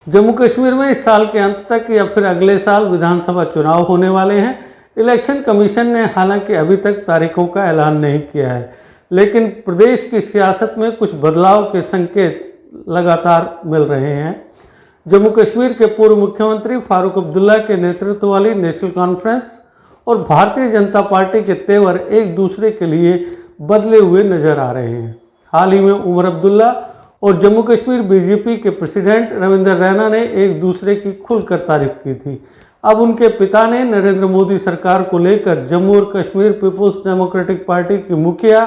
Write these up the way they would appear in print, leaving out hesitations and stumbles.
जम्मू कश्मीर में इस साल के अंत तक या फिर अगले साल विधानसभा चुनाव होने वाले हैं। इलेक्शन कमीशन ने हालांकि अभी तक तारीखों का ऐलान नहीं किया है, लेकिन प्रदेश की सियासत में कुछ बदलाव के संकेत लगातार मिल रहे हैं। जम्मू कश्मीर के पूर्व मुख्यमंत्री फारूक अब्दुल्ला के नेतृत्व वाली नेशनल कॉन्फ्रेंस और भारतीय जनता पार्टी के तेवर एक दूसरे के लिए बदले हुए नजर आ रहे हैं। हाल ही में उमर अब्दुल्ला और जम्मू कश्मीर बीजेपी के प्रेसिडेंट रविंदर रैना ने एक दूसरे की खुलकर तारीफ की थी। अब उनके पिता ने नरेंद्र मोदी सरकार को लेकर जम्मू और कश्मीर पीपुल्स डेमोक्रेटिक पार्टी की मुखिया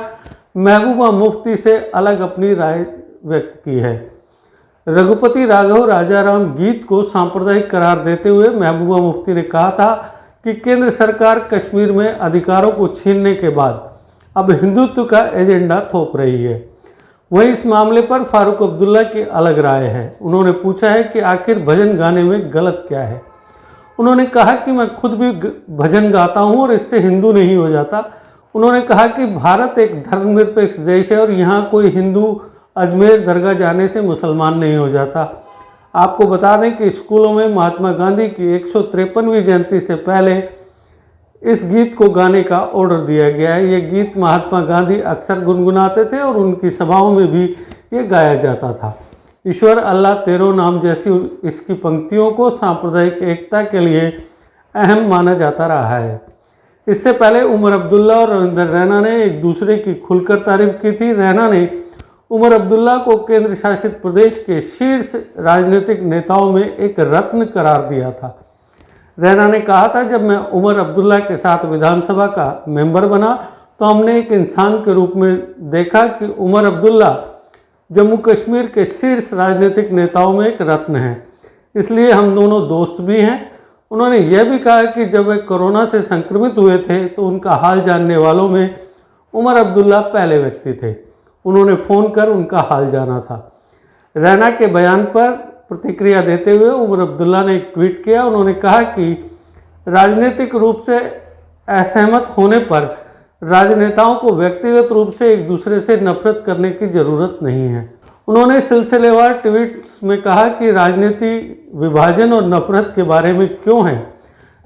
महबूबा मुफ्ती से अलग अपनी राय व्यक्त की है। रघुपति राघव राजाराम गीत को सांप्रदायिक करार देते हुए महबूबा मुफ्ती ने कहा था कि केंद्र सरकार कश्मीर में अधिकारों को छीनने के बाद अब हिंदुत्व का एजेंडा थोप रही है। वहीं इस मामले पर फारूक अब्दुल्ला की अलग राय है। उन्होंने पूछा है कि आखिर भजन गाने में गलत क्या है। उन्होंने कहा कि मैं खुद भी भजन गाता हूं और इससे हिंदू नहीं हो जाता। उन्होंने कहा कि भारत एक धर्मनिरपेक्ष देश है और यहाँ कोई हिंदू अजमेर दरगाह जाने से मुसलमान नहीं हो जाता। आपको बता दें कि स्कूलों में महात्मा गांधी की 153वीं जयंती से पहले इस गीत को गाने का ऑर्डर दिया गया है। ये गीत महात्मा गांधी अक्सर गुनगुनाते थे और उनकी सभाओं में भी ये गाया जाता था। ईश्वर अल्लाह तेरो नाम जैसी इसकी पंक्तियों को सांप्रदायिक एकता के लिए अहम माना जाता रहा है। इससे पहले उमर अब्दुल्ला और रविंदर रैना ने एक दूसरे की खुलकर तारीफ की थी। रैना ने उमर अब्दुल्ला को केंद्र शासित प्रदेश के शीर्ष राजनीतिक नेताओं में एक रत्न करार दिया था। रैना ने कहा था, जब मैं उमर अब्दुल्ला के साथ विधानसभा का मेंबर बना तो हमने एक इंसान के रूप में देखा कि उमर अब्दुल्ला जम्मू कश्मीर के शीर्ष राजनीतिक नेताओं में एक रत्न है, इसलिए हम दोनों दोस्त भी हैं। उन्होंने यह भी कहा कि जब वे कोरोना से संक्रमित हुए थे तो उनका हाल जानने वालों में उमर अब्दुल्ला पहले व्यक्ति थे। उन्होंने फ़ोन कर उनका हाल जाना था। रैना के बयान पर प्रतिक्रिया देते हुए उमर अब्दुल्ला ने एक ट्वीट किया। उन्होंने कहा कि राजनीतिक रूप से असहमत होने पर राजनेताओं को व्यक्तिगत रूप से एक दूसरे से नफरत करने की ज़रूरत नहीं है। उन्होंने सिलसिलेवार ट्वीट्स में कहा कि राजनीति विभाजन और नफरत के बारे में क्यों है।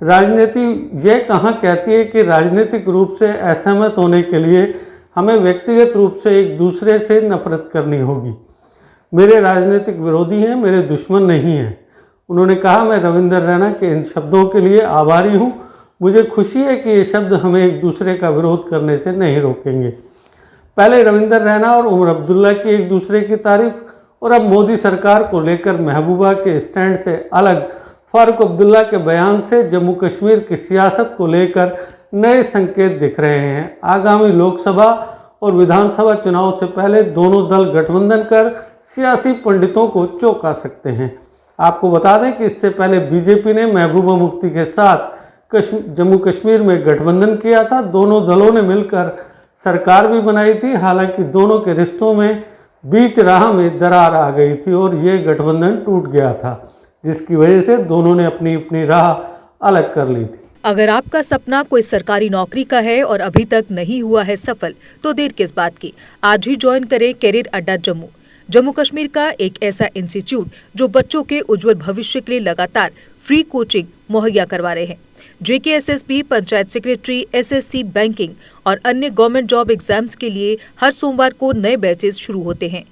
राजनीति यह कहाँ कहती है कि राजनीतिक रूप से असहमत होने के लिए हमें व्यक्तिगत रूप से एक दूसरे से नफरत करनी होगी। मेरे राजनीतिक विरोधी हैं, मेरे दुश्मन नहीं हैं। उन्होंने कहा, मैं रविंदर रैना के इन शब्दों के लिए आभारी हूं। मुझे खुशी है कि ये शब्द हमें एक दूसरे का विरोध करने से नहीं रोकेंगे। पहले रविंदर रैना और उमर अब्दुल्ला की एक दूसरे की तारीफ और अब मोदी सरकार को लेकर महबूबा के स्टैंड से अलग फारूक अब्दुल्ला के बयान से जम्मू कश्मीर की सियासत को लेकर नए संकेत दिख रहे हैं। आगामी लोकसभा और विधानसभा चुनाव से पहले दोनों दल गठबंधन कर सियासी पंडितों को चौंका सकते हैं। आपको बता दें कि इससे पहले बीजेपी ने महबूबा मुफ्ती के साथ जम्मू कश्मीर में गठबंधन किया था। दोनों दलों ने मिलकर सरकार भी बनाई थी। हालांकि दोनों के रिश्तों में बीच राह में दरार आ गई थी और ये गठबंधन टूट गया था, जिसकी वजह से दोनों ने अपनी अपनी राह अलग कर ली थी। अगर आपका सपना कोई सरकारी नौकरी का है और अभी तक नहीं हुआ है सफल, तो देर किस बात की। आज ही ज्वाइन करें कैरियर अड्डा जम्मू। जम्मू कश्मीर का एक ऐसा इंस्टीट्यूट जो बच्चों के उज्जवल भविष्य के लिए लगातार फ्री कोचिंग मुहैया करवा रहे हैं। JKSSB, panchayat secretary, SSC, banking और अन्य गवर्नमेंट जॉब एग्जाम्स के लिए हर सोमवार को नए बैचेस शुरू होते हैं।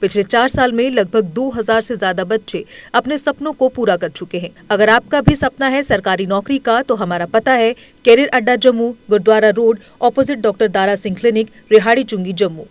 पिछले 4 साल में लगभग 2000 से ज्यादा बच्चे अपने सपनों को पूरा कर चुके हैं। अगर आपका भी सपना है सरकारी नौकरी का, तो हमारा पता है career Adda Jammu, Gurudwara road, opposite doctor Dara Singh clinic, Rehari Chungi, Jammu.